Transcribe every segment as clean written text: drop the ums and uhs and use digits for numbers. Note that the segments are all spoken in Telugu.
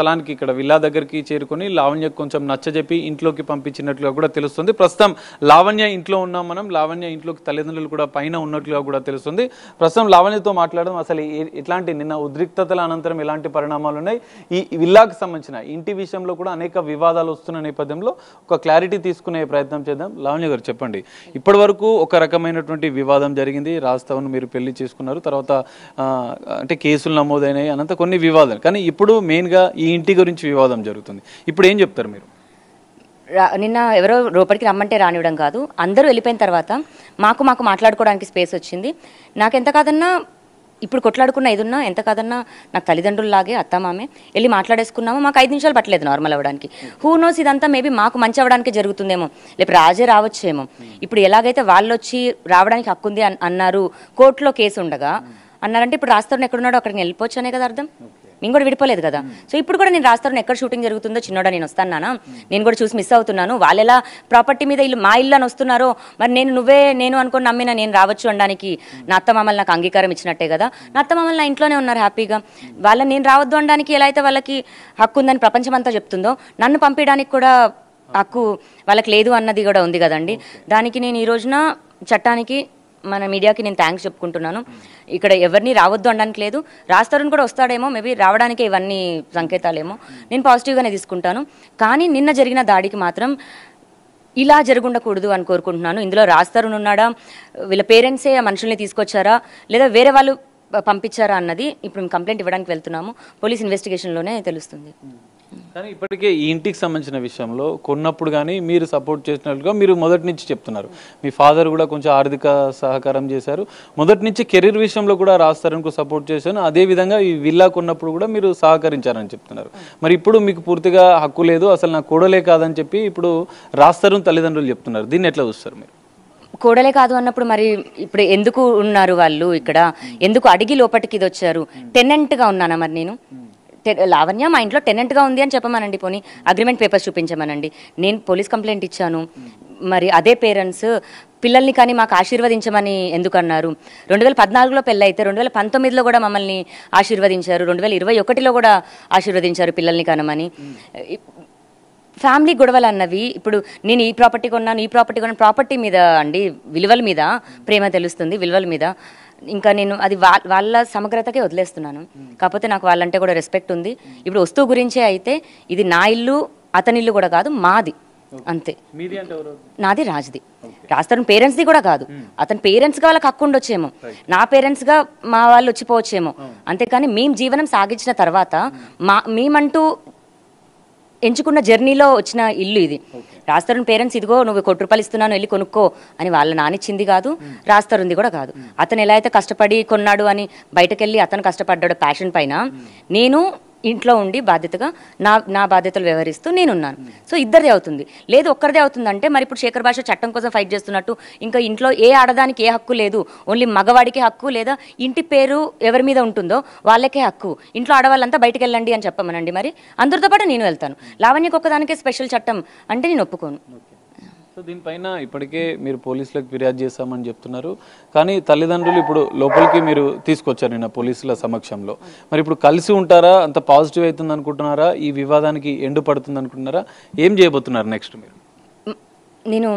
స్థలానికి ఇక్కడ విల్లా దగ్గరికి చేరుకొని లావణ్య కొంచెం నచ్చజెప్పి ఇంట్లోకి పంపించినట్లుగా కూడా తెలుస్తుంది. ప్రస్తుతం లావణ్య ఇంట్లో ఉన్నాం మనం. లావణ్య ఇంట్లోకి తల్లిదండ్రులు కూడా పైన ఉన్నట్లుగా కూడా తెలుస్తుంది. ప్రస్తుతం లావణ్యతో మాట్లాడడం అసలు ఎట్లాంటి నిన్న ఉద్రిక్తతల అనంతరం ఎలాంటి పరిణామాలు ఉన్నాయి, ఈ విల్లాకు సంబంధించిన ఇంటి విషయంలో కూడా అనేక వివాదాలు వస్తున్న నేపథ్యంలో ఒక క్లారిటీ తీసుకునే ప్రయత్నం చేద్దాం. లావణ్య గారు చెప్పండి, ఇప్పటి వరకు ఒక రకమైనటువంటి వివాదం జరిగింది. రాస్తావును మీరు పెళ్లి చేసుకున్నారు, తర్వాత అంటే కేసులు నమోదైనాయి, అనంత కొన్ని వివాదాలు. కానీ ఇప్పుడు మెయిన్గా ఈ ఇంటి గురించి వివాదం జరుగుతుంది. ఇప్పుడు ఏం చెప్తారు మీరు? నిన్న ఎవరో లోపలికి రమ్మంటే రానివ్వడం కాదు, అందరూ వెళ్ళిపోయిన తర్వాత మాకు మాట్లాడుకోవడానికి స్పేస్ వచ్చింది. నాకెంత కాదన్నా ఇప్పుడు కొట్లాడుకున్న ఏదున్నా ఎంత కాదన్నా నాకు తల్లిదండ్రుల్లాగే అత్తమామే వెళ్ళి మాట్లాడేసుకున్నాము. మాకు 5 నిమిషాలు పట్టలేదు నార్మల్ అవ్వడానికి. హూ నోస్ ఇదంతా మేబీ మాకు మంచి అవ్వడానికి జరుగుతుందేమో, లేకపోతే రాజే రావచ్చేమో. ఇప్పుడు ఎలాగైతే వాళ్ళు వచ్చి రావడానికి హక్కు ఉంది అన్నారు, కోర్టులో కేసు ఉండగా అన్నారంటే ఇప్పుడు రాస్తారుని ఎక్కడున్నాడో అక్కడికి వెళ్ళిపోవచ్చు అనే కదా అర్థం. నేను కూడా విడిపోలేదు కదా. సో ఇప్పుడు కూడా నేను రాస్తారుని ఎక్కడ షూటింగ్ జరుగుతుందో చిన్నోడా నేను వస్తాను నాన్న, నేను కూడా చూసి మిస్ అవుతున్నాను. వాళ్ళు ఎలా ప్రాపర్టీ మీద మా ఇల్లు అని వస్తున్నారో మరి నేను అనుకుని నమ్మినా నేను రావచ్చు అనడానికి నా అత్తమామలు నాకు అంగీకారం ఇచ్చినట్టే కదా. నా అత్తమామలు నా ఇంట్లోనే ఉన్నారు హ్యాపీగా. వాళ్ళని నేను రావద్దు అనడానికి ఎలా అయితే వాళ్ళకి హక్కు ఉందని ప్రపంచం అంతా చెప్తుందో, నన్ను పంపించడానికి కూడా హక్కు వాళ్ళకి లేదు అన్నది కూడా ఉంది కదండి. దానికి నేను ఈ రోజున చట్టానికి మన మీడియాకి నేను థ్యాంక్స్ చెప్పుకుంటున్నాను. ఇక్కడ ఎవరిని రావద్దు అనడానికి లేదు. రాస్తారని కూడా వస్తాడేమో, మేబీ రావడానికి ఇవన్నీ సంకేతాలేమో. నేను పాజిటివ్గానే తీసుకుంటాను. కానీ నిన్న జరిగిన దాడికి మాత్రం ఇలా జరగకూడదు అని కోరుకుంటున్నాను. ఇందులో రాస్తారని ఉన్నాడా, వీళ్ళ పేరెంట్సే ఆ మనుషుల్ని తీసుకొచ్చారా, లేదా వేరే వాళ్ళు పంపించారా అన్నది ఇప్పుడు మేము కంప్లైంట్ ఇవ్వడానికి వెళ్తున్నాము. పోలీస్ ఇన్వెస్టిగేషన్లోనే తెలుస్తుంది. కానీ ఇప్పటికే ఈ ఇంటికి సంబంధించిన విషయంలో కొన్నప్పుడు కానీ మీరు సపోర్ట్ చేసినట్లుగా మీరు మొదటి నుంచి చెప్తున్నారు. మీ ఫాదర్ కూడా కొంచెం ఆర్థిక సహకారం చేశారు. మొదటి నుంచి కెరీర్ విషయంలో కూడా రాస్తారనుకో సపోర్ట్ చేశాను. అదేవిధంగా ఈ విల్లా కొన్నప్పుడు కూడా మీరు సహకరించారని చెప్తున్నారు. మరి ఇప్పుడు మీకు పూర్తిగా హక్కు లేదు, అసలు నాకు కూడలే కాదని చెప్పి ఇప్పుడు రాస్తారని తల్లిదండ్రులు చెప్తున్నారు. దీన్ని ఎట్లా చూస్తారు మీరు? కూడలే కాదు అన్నప్పుడు మరి ఇప్పుడు ఎందుకు ఉన్నారు వాళ్ళు ఇక్కడ? ఎందుకు అడిగి లోపలికి ఇది వచ్చారు? టెనెంట్గా ఉన్నానా మరి నేను? లావణ్య మా ఇంట్లో టెనెంట్గా ఉంది అని చెప్పమనండి, పోనీ అగ్రిమెంట్ పేపర్స్ చూపించమనండి. నేను పోలీస్ కంప్లైంట్ ఇచ్చాను. మరి అదే పేరెంట్స్ పిల్లల్ని కానీ మాకు ఆశీర్వదించమని ఎందుకన్నారు? 2014లో పెళ్ళైతే 2019లో కూడా మమ్మల్ని ఆశీర్వదించారు, 2021లో కూడా ఆశీర్వదించారు పిల్లల్ని కనమని. ఫ్యామిలీ గొడవలు అన్నవి ఇప్పుడు నేను ఈ ప్రాపర్టీ కొన్నాను, ప్రాపర్టీ మీద అండి, విలువల మీద ప్రేమ తెలుస్తుంది, విలువల మీద. ఇంకా నేను అది వాళ్ళ సమగ్రతకే వదిలేస్తున్నాను. కాకపోతే నాకు వాళ్ళంటే కూడా రెస్పెక్ట్ ఉంది. ఇప్పుడు వస్తువు గురించే అయితే ఇది నా ఇల్లు, అతని ఇల్లు కూడా కాదు, మాది అంతే. నాది రాజ్ది. రాస్తాను పేరెంట్స్ది కూడా కాదు. అతని పేరెంట్స్గా వాళ్ళకి హక్కు ఉండొచ్చేమో, నా పేరెంట్స్గా మా వాళ్ళు వచ్చిపోవచ్చేమో. అంతేకాని మేము జీవనం సాగించిన తర్వాత మేమంటూ ఎంచుకున్న జర్నీలో వచ్చిన ఇల్లు ఇది. రాస్తారుని పేరెంట్స్ ఇదిగో నువ్వు ₹1 ఇస్తున్నాను వెళ్ళి కొనుక్కో అని వాళ్ళ నానిచ్చింది కాదు, రాస్తారుంది కూడా కాదు. అతను ఎలా అయితే కష్టపడి కొన్నాడు అని బయటకెళ్ళి అతను కష్టపడ్డాడు ప్యాషన్ పైన, నేను ఇంట్లో ఉండి బాధ్యతగా నా బాధ్యతలు వ్యవహరిస్తూ నేనున్నాను. సో ఇద్దరిదే అవుతుంది. లేదు ఒక్కరిదే అవుతుందంటే మరి ఇప్పుడు శేఖర్ భాష చట్టం కోసం ఫైట్ చేస్తున్నట్టు ఇంకా ఇంట్లో ఏ ఆడదానికి ఏ హక్కు లేదు, ఓన్లీ మగవాడికే హక్కు, లేదా ఇంటి పేరు ఎవరి మీద ఉంటుందో వాళ్ళకే హక్కు, ఇంట్లో ఆడవాళ్ళంతా బయటకు వెళ్ళండి అని చెప్పమనండి. మరి అందరితో పాటు నేను వెళ్తాను. లావణ్యకు ఒక్కదానికే స్పెషల్ చట్టం అంటే నేను ఒప్పుకోను. సో దీనిపైన ఇప్పటికే మీరు పోలీసులకు ఫిర్యాదు చేస్తామని చెప్తున్నారు. కానీ తల్లిదండ్రులు ఇప్పుడు లోపలికి మీరు తీసుకొచ్చారు నిన్న పోలీసుల సమక్షంలో. మరి ఇప్పుడు కలిసి ఉంటారా? అంత పాజిటివ్ అవుతుంది అనుకుంటున్నారా? ఈ వివాదానికి ఎండు పడుతుంది అనుకుంటున్నారా? ఏం చేయబోతున్నారు నెక్స్ట్ మీరు? నేను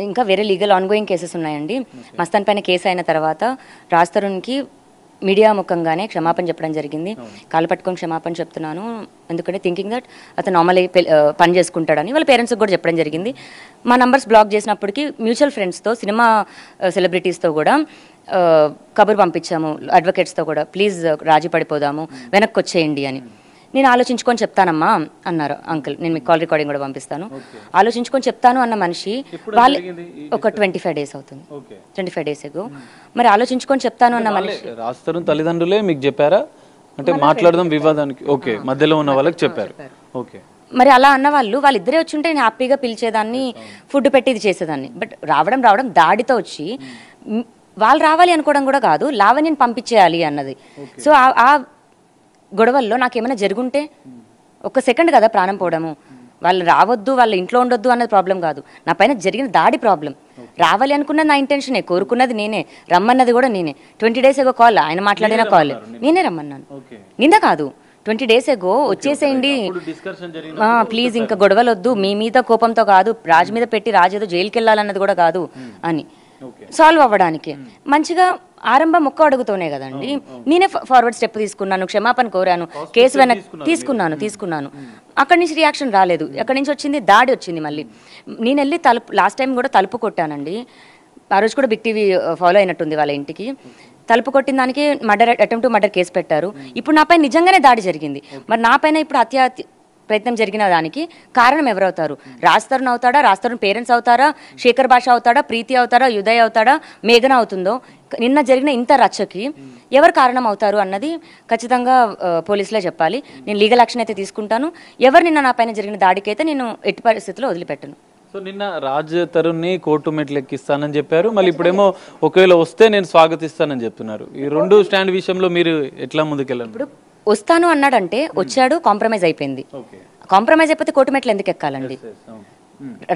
ఇంకా వేరే లీగల్ ఆన్గోయింగ్ కేసెస్ ఉన్నాయండి. మస్తాన్ పైన కేసు అయిన తర్వాత రాజ్తరుణ్కి మీడియా ముఖంగానే క్షమాపణ చెప్పడం జరిగింది. కాలు పట్టుకొని క్షమాపణ చెప్తున్నాను, ఎందుకంటే థింకింగ్ దట్ అతను నార్మల్ పని చేసుకుంటాడని వాళ్ళ పేరెంట్స్కి కూడా చెప్పడం జరిగింది. మా నంబర్స్ బ్లాక్ చేసినప్పటికీ మ్యూచువల్ ఫ్రెండ్స్తో, సినిమా సెలబ్రిటీస్తో కూడా కబురు పంపించాము, అడ్వకేట్స్తో కూడా, ప్లీజ్ రాజీ పడిపోదాము, వెనక్కి వచ్చేయండి అని. నేను ఆలోచించుకొని చెప్తానమ్మా అన్నారు అంకుల్. నేను మీకు కాల్ రికార్డింగ్ కూడా పంపిస్తాను. ఆలోచించుకొని చెప్తాను అన్న మనిషి వాళ్ళు ఒక 25 days అవుతుంది, 25 days ఎగో. మరి ఆలోచించుకొని చెప్తాను అన్న మనిషి రాస్తారు తల్లిదండ్రులే మీకు చెప్పారా? అంటే మాట్లాడదాం వివాదానికి ఓకే మధ్యలో ఉన్న వాళ్ళకి చెప్పారు. ఓకే, మరి అలా అన్న వాళ్ళిద్దరే వచ్చి ఉంటే నేను హ్యాపీగా పిలిచేదాన్ని, ఫుడ్ పెట్టి ఇది చేసేదాన్ని. బట్ రావడం దాడితో వచ్చి వాళ్ళు రావాలి అనుకోవడం కూడా కాదు, లావణ్యని పంపించేయాలి అన్నది. సో ఆ గొడవల్లో నాకేమైనా జరుగుంటే ఒక్క సెకండ్ కదా ప్రాణం పోవడము. వాళ్ళు రావద్దు, వాళ్ళ ఇంట్లో ఉండొద్దు అన్నది ప్రాబ్లం కాదు, నా పైన జరిగిన దాడి ప్రాబ్లం. రావాలి అనుకున్నది నా ఇంటెన్షనే, కోరుకున్నది నేనే, రమ్మన్నది కూడా నేనే. 20 days కాల్, ఆయన మాట్లాడిన కాల్ నేనే రమ్మన్నాను. నిన్న కాదు, 20 days ago వచ్చేసేయండి డిస్కషన్ ప్లీజ్, ఇంకా గొడవలు వద్దు, మీ మీద కోపంతో కాదు, రాజు మీద పెట్టి రాజు ఏదో జైలుకి వెళ్ళాలన్నది కూడా కాదు అని సాల్వ్ అవ్వడానికి మంచిగా ఆరంభం ఒక్క అడుగుతోనే కదండి. నేనే ఫార్వర్డ్ స్టెప్ తీసుకున్నాను, క్షమాపణ కోరాను, కేసు వెనక్కి తీసుకున్నాను. అక్కడి నుంచి రియాక్షన్ రాలేదు. అక్కడి నుంచి వచ్చింది దాడి వచ్చింది. మళ్ళీ నేను వెళ్ళి లాస్ట్ టైం కూడా తలుపు కొట్టానండి. ఆ రోజు కూడా బిగ్ టీవీ ఫాలో అయినట్టుంది వాళ్ళ ఇంటికి. తలుపు కొట్టిన దానికి అటెంప్ట్ టు మర్డర్ కేసు పెట్టారు. ఇప్పుడు నాపై నిజంగానే దాడి జరిగింది. మరి నాపైన ఇప్పుడు హత్య ప్రయత్నం జరిగిన దానికి కారణం ఎవరవుతారు? రాజ్ తరుణ్ అవుతాడా, రాజ్ తరుణ్ పేరెంట్స్ అవుతారా, శేఖర్ భాష అవుతాడా, ప్రీతి అవుతాడా, ఉదయ్ అవుతాడా, మేఘన అవుతుందో? నిన్న జరిగిన ఇంత రచ్చకి ఎవరు కారణం అవుతారు అన్నది ఖచ్చితంగా పోలీసులే చెప్పాలి. నేను లీగల్ యాక్షన్ అయితే తీసుకుంటాను. ఎవరు నిన్న నా పైన జరిగిన దాడికి అయితే నేను ఎట్టి పరిస్థితుల్లో వదిలిపెట్టను. సో నిన్న రాజ్ తరుణ్ని కోర్టు మెట్లు ఎక్కిస్తానని చెప్పారు, మళ్ళీ ఇప్పుడేమో ఒకవేళ వస్తే నేను స్వాగతిస్తానని చెప్తున్నారు. ఈ రెండు స్టాండ్ విషయంలో మీరు ఎట్లా ముందుకెళ్ళండి? ఇప్పుడు వస్తాను అన్నాడంటే వచ్చాడు, కాంప్రమైజ్ అయిపోయింది. కాంప్రమైజ్ అయిపోతే కోర్టు మెట్లు ఎందుకు ఎక్కాలండి?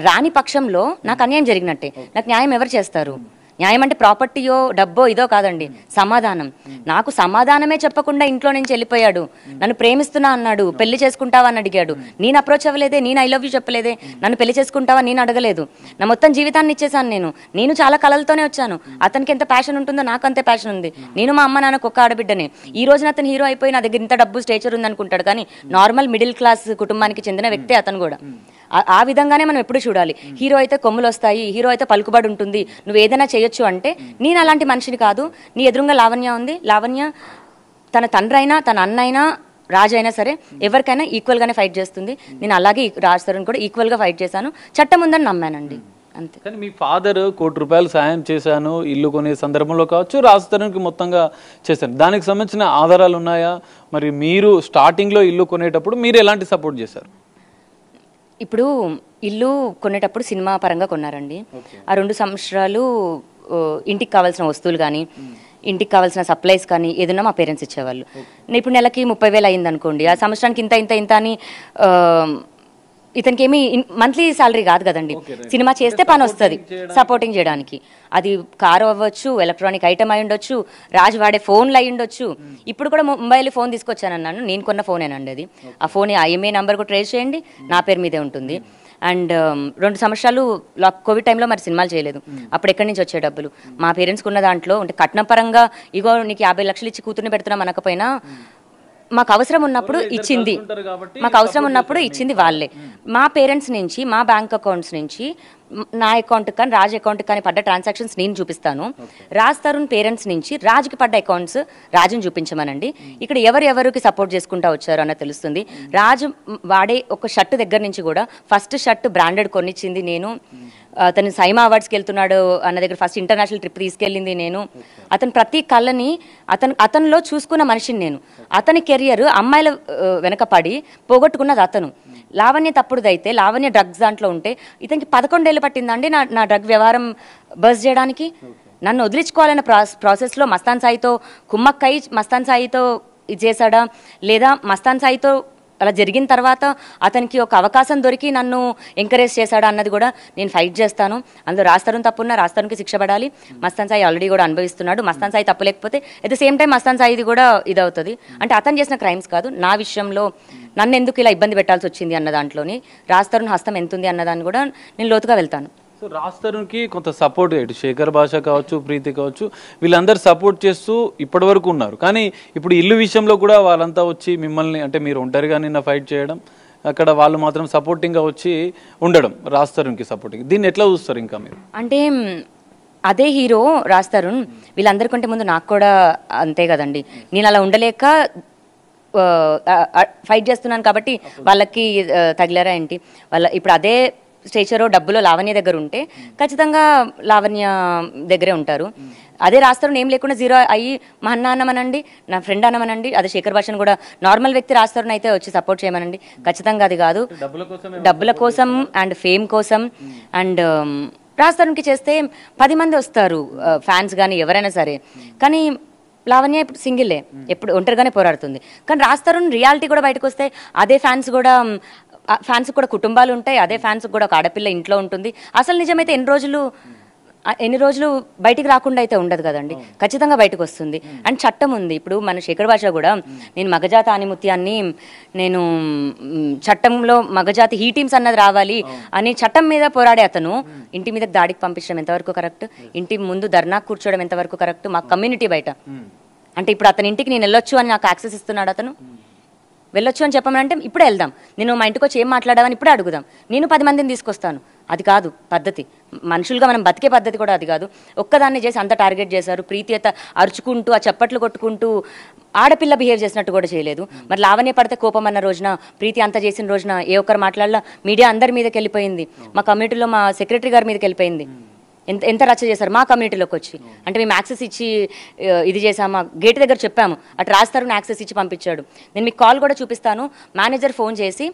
రాని పక్షంలో నాకు అన్యాయం జరిగినట్టే. నాకు న్యాయం ఎవరు చేస్తారు? న్యాయం అంటే ప్రాపర్టీయో డబ్బో ఇదో కాదండి, సమాధానం. నాకు సమాధానమే చెప్పకుండా ఇంట్లో నుంచి వెళ్ళిపోయాడు. నన్ను ప్రేమిస్తున్నా అన్నాడు, పెళ్లి చేసుకుంటావా అని అడిగాడు. నేను అప్రోచ్ అవ్వలేదే, నేను ఐ లవ్ యూ చెప్పలేదే. నన్ను పెళ్లి చేసుకుంటావా నేను అడగలేదు. నా మొత్తం జీవితాన్ని ఇచ్చేసాను. నేను చాలా కలలతోనే వచ్చాను. అతనికి ఎంత ప్యాషన్ ఉంటుందో నాకు అంతే ప్యాషన్ ఉంది. నేను మా అమ్మ నాన్నకు ఒక్క ఆడబిడ్డనే. ఈ రోజున అతను హీరో అయిపోయి నా దగ్గర ఇంత డబ్బు స్టేచర్ ఉంది అనుకుంటాడు, కానీ నార్మల్ మిడిల్ క్లాస్ కుటుంబానికి చెందిన వ్యక్తే అతను కూడా. ఆ విధంగానే మనం ఎప్పుడు చూడాలి. హీరో అయితే కొమ్ములు వస్తాయి, హీరో అయితే పలుకుబడి ఉంటుంది, నువ్వు ఏదైనా చేయొచ్చు అంటే నేను అలాంటి మనిషిని కాదు. నీ ఎదురుగా లావణ్య ఉంది. లావణ్య తన తండ్రి అయినా తన అన్న అయినా రాజు అయినా సరే ఎవరికైనా ఈక్వల్ గానే ఫైట్ చేస్తుంది. నేను అలాగే రాజ్ తరుణ్ కూడా ఈక్వల్ గా ఫైట్ చేశాను. చట్టం ఉందని నమ్మానండి, అంతే. కానీ మీ ఫాదర్ ₹1 కోటి సాయం చేశాను ఇల్లు కొనే సందర్భంలో కావచ్చు, రాజ్ తరుణ్కి మొత్తంగా చేశాను, దానికి సంబంధించిన ఆధారాలు ఉన్నాయా? మరి మీరు స్టార్టింగ్ లో ఇల్లు కొనేటప్పుడు మీరు ఎలాంటి సపోర్ట్ చేశారు? ఇప్పుడు ఇల్లు కొనేటప్పుడు సినిమా పరంగా కొన్నారండి. ఆ 2 సంవత్సరాలు ఇంటికి కావాల్సిన వస్తువులు కానీ, ఇంటికి కావాల్సిన సప్లైస్ కానీ ఏదన్నా మా పేరెంట్స్ ఇచ్చేవాళ్ళు. ఇప్పుడు నెలకి 30,000 అయింది అనుకోండి, ఆ సంవత్సరానికి ఇంత అని ఇతనికి ఏమి మంత్లీ శాలరీ కాదు కదండి. సినిమా చేస్తే పని వస్తుంది సపోర్టింగ్ చేయడానికి. అది కారు అవ్వచ్చు, ఎలక్ట్రానిక్ ఐటమ్ అయి ఉండొచ్చు, రాజు వాడే ఫోన్లు అయి ఉండొచ్చు. ఇప్పుడు కూడా ముంబైలో ఫోన్ తీసుకొచ్చాను అన్నాను, నేను కొన్న ఫోనేనండి అది. ఆ ఫోన్ ఐఎంఏ నెంబర్ కూడా ట్రేస్ చేయండి, నా పేరు మీదే ఉంటుంది. అండ్ 2 సంవత్సరాలు కోవిడ్ టైంలో మరి సినిమాలు చేయలేదు. అప్పుడు ఎక్కడి నుంచి వచ్చే డబ్బులు? మా పేరెంట్స్కి ఉన్న దాంట్లో అంటే కట్నం పరంగా ఇగో నీకు 50 లక్షలు ఇచ్చి కూతుర్ని పెడుతున్నాం అనకపోయినా మాకు అవసరం ఉన్నప్పుడు ఇచ్చింది వాళ్ళే. మా పేరెంట్స్ నుంచి, మా బ్యాంక్ అకౌంట్స్ నుంచి నా అకౌంట్ కానీ రాజ్ అకౌంట్ కానీ పడ్డ ట్రాన్సాక్షన్స్ నేను చూపిస్తాను. రాజ్ తరుణ్ పేరెంట్స్ నుంచి రాజుకి పడ్డ అకౌంట్స్ రాజుని చూపించమనండి. ఇక్కడ ఎవరికి సపోర్ట్ చేసుకుంటా వచ్చారు అన్న తెలుస్తుంది. రాజు వాడే ఒక షర్ట్ దగ్గర నుంచి కూడా ఫస్ట్ షర్ట్ బ్రాండెడ్ కొనిచ్చింది నేను. అతను సైమా అవార్డ్స్కి వెళ్తున్నాడు అన్న దగ్గర ఫస్ట్ ఇంటర్నేషనల్ ట్రిప్ తీసుకెళ్ళింది నేను. అతను ప్రతి కళ్ళని అతనిలో చూసుకున్న మనిషిని నేను. అతని కెరియర్ అమ్మాయిల వెనక పడి పోగొట్టుకున్నది అతను. లావణ్య తప్పుడుదైతే, లావణ్య డ్రగ్స్ దాంట్లో ఉంటే ఇతనికి 11 ఏళ్ళు పట్టిందండి నా డ్రగ్ వ్యవహారం బస్ చేయడానికి. నన్ను వదిలించుకోవాలన్న ప్రాసెస్లో మస్తాన్ సాయితో కుమ్మక్కై మస్తాన్ సాయితో ఇది చేశాడా, లేదా మస్తాన్ సాయితో అలా జరిగిన తర్వాత అతనికి ఒక అవకాశం దొరికి నన్ను ఎంకరేజ్ చేశాడా అన్నది కూడా నేను ఫైట్ చేస్తాను. అందులో రాజ్ తరుణ్ తప్పున్నా రాజ్ తరుణ్కి శిక్ష పడాలి. మస్తాన్ సాయి ఆల్రెడీ కూడా అనుభవిస్తున్నాడు. మస్తాన్ సాయి తప్పు లేకపోతే at the same time Mastan సాయిది కూడా ఇదవుతుంది. అంటే అతను చేసిన క్రైమ్స్ కాదు, నా విషయంలో నన్ను ఎందుకు ఇలా ఇబ్బంది పెట్టాల్సి వచ్చింది అన్న దాంట్లోని రాజ్ తరుణ్ హస్తం ఎంత ఉంది అన్నదాన్ని కూడా నేను లోతుగా వెళ్తాను. సో రాజ్ తరుణ్కి కొంత సపోర్ట్, ఇటు శేఖర్ భాష కావచ్చు, ప్రీతి కావచ్చు, వీళ్ళందరూ సపోర్ట్ చేస్తూ ఇప్పటి వరకు ఉన్నారు. కానీ ఇప్పుడు ఇల్లు విషయంలో కూడా వాళ్ళంతా వచ్చి మిమ్మల్ని, అంటే మీరు ఒంటరిగా నిన్న ఫైట్ చేయడం, అక్కడ వాళ్ళు మాత్రం సపోర్టింగ్గా వచ్చి ఉండడం, రాజ్ తరుణ్కి సపోర్టింగ్, దీన్ని ఎట్లా చూస్తారు? ఇంకా మీరు అంటే అదే హీరో రాజ్ తరుణ్ వీళ్ళందరికంటే ముందు నాకు కూడా అంతే కదండి. నేను అలా ఉండలేక ఫైట్ చేస్తున్నాను కాబట్టి వాళ్ళకి తగిలారా ఏంటి? ఇప్పుడు అదే స్టేచరో డబ్బులో లావణ్య దగ్గర ఉంటే ఖచ్చితంగా లావణ్య దగ్గరే ఉంటారు. అదే రాజ్ తరుణ్ ఏం లేకుండా జీరో అయ్యి మా అన్న అన్నమనండి, నా ఫ్రెండ్ అన్నమనండి, అదే శేఖర్ భాషను కూడా నార్మల్ వ్యక్తి రాజ్ తరుణ్ అయితే వచ్చి సపోర్ట్ చేయమనండి. ఖచ్చితంగా అది కాదు, డబ్బుల కోసం అండ్ ఫేమ్ కోసం. అండ్ రాజ్ తరుణ్కి చేస్తే 10 మంది వస్తారు ఫ్యాన్స్ కానీ ఎవరైనా సరే. కానీ లావణ్య ఇప్పుడు సింగిలే, ఎప్పుడు ఒంటరిగానే పోరాడుతుంది. కానీ రాజ్ తరుణ్ రియాలిటీ కూడా బయటకు వస్తే అదే ఫ్యాన్స్ కూడా కుటుంబాలు ఉంటాయి, అదే ఫ్యాన్స్ కూడా ఒక ఆడపిల్ల ఇంట్లో ఉంటుంది. అసలు నిజమైతే ఎన్ని రోజులు ఎన్ని రోజులు బయటికి రాకుండా అయితే ఉండదు కదండి, ఖచ్చితంగా బయటకు వస్తుంది. అండ్ చట్టం ఉంది. ఇప్పుడు మన శేఖర్ భాష కూడా నేను మగజాత ఆనిముత్యాన్ని నేను చట్టంలో మగజాతి హీ టీమ్స్ అన్నది రావాలి అని చట్టం మీద పోరాడే అతను ఇంటి మీద దాడికి పంపించడం ఎంతవరకు కరెక్ట్? ఇంటి ముందు ధర్నా కూర్చోవడం ఎంతవరకు కరెక్ట్? మా కమ్యూనిటీ బయట అంటే ఇప్పుడు అతని ఇంటికి నేను వెళ్ళొచ్చు అని నాకు యాక్సెస్ ఇస్తున్నాడు అతను. వెళ్ళొచ్చు అని చెప్పమనంటే ఇప్పుడే వెళ్దాం, నేను మా ఇంటికి వచ్చి ఏం మాట్లాడావని ఇప్పుడే అడుగుదాం, నేను 10 మందిని తీసుకొస్తాను. అది కాదు పద్ధతి. మనుషులుగా మనం బతికే పద్ధతి కూడా అది కాదు. ఒక్కదాన్ని చేసి అంత టార్గెట్ చేశారు. ప్రీతి అరుచుకుంటూ ఆ చప్పట్లు కొట్టుకుంటూ ఆడపిల్ల బిహేవ్ చేసినట్టు కూడా చేయలేదు. మరి లావణ్య పడితే కోపం అన్న రోజున, ప్రీతి అంత చేసిన రోజున ఏ ఒక్కరు మాట్లాడాల? మీడియా అందరి మీదకి వెళ్ళిపోయింది. మా కమ్యూనిటీలో మా సెక్రటరీ గారి మీదకి వెళ్ళిపోయింది. ఎంత రచ్చ చేశారు మా కమ్యూనిటీలోకి వచ్చి. అంటే మేము యాక్సెస్ ఇచ్చి ఇది చేసామా? గేట్ దగ్గర చెప్పాము, అటు రాస్తారు యాక్సెస్ ఇచ్చి పంపించాడు. నేను మీకు కాల్ కూడా చూపిస్తాను. మేనేజర్ ఫోన్ చేసి